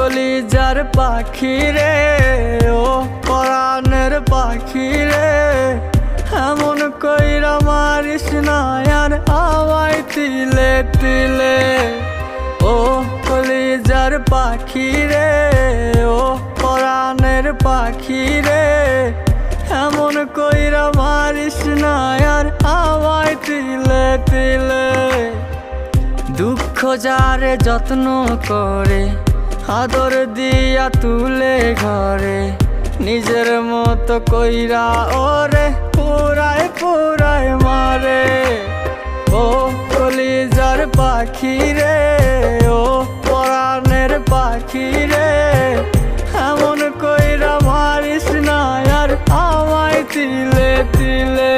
কলিজার পাখি রে, ও পরাণের পাখি রে, এমন কইরা মারিস না আর আমায় তিলে তিলে। ও কলিজার পাখি রে, ও পরাণের পাখি রে, এমন কইরা মারিস না আর আমায় তিলে তিলে। দুঃখ যারে যত্ন করে, আদর দিয়া তুলে ঘরে, নিজের মতো কইরা ওরে পুরায় পুরায় মারে। ও কলিজার পাখি রে, ও পরাণের পাখি রে, এমন কইরা মারিস না আর আমায় তিলে তিলে।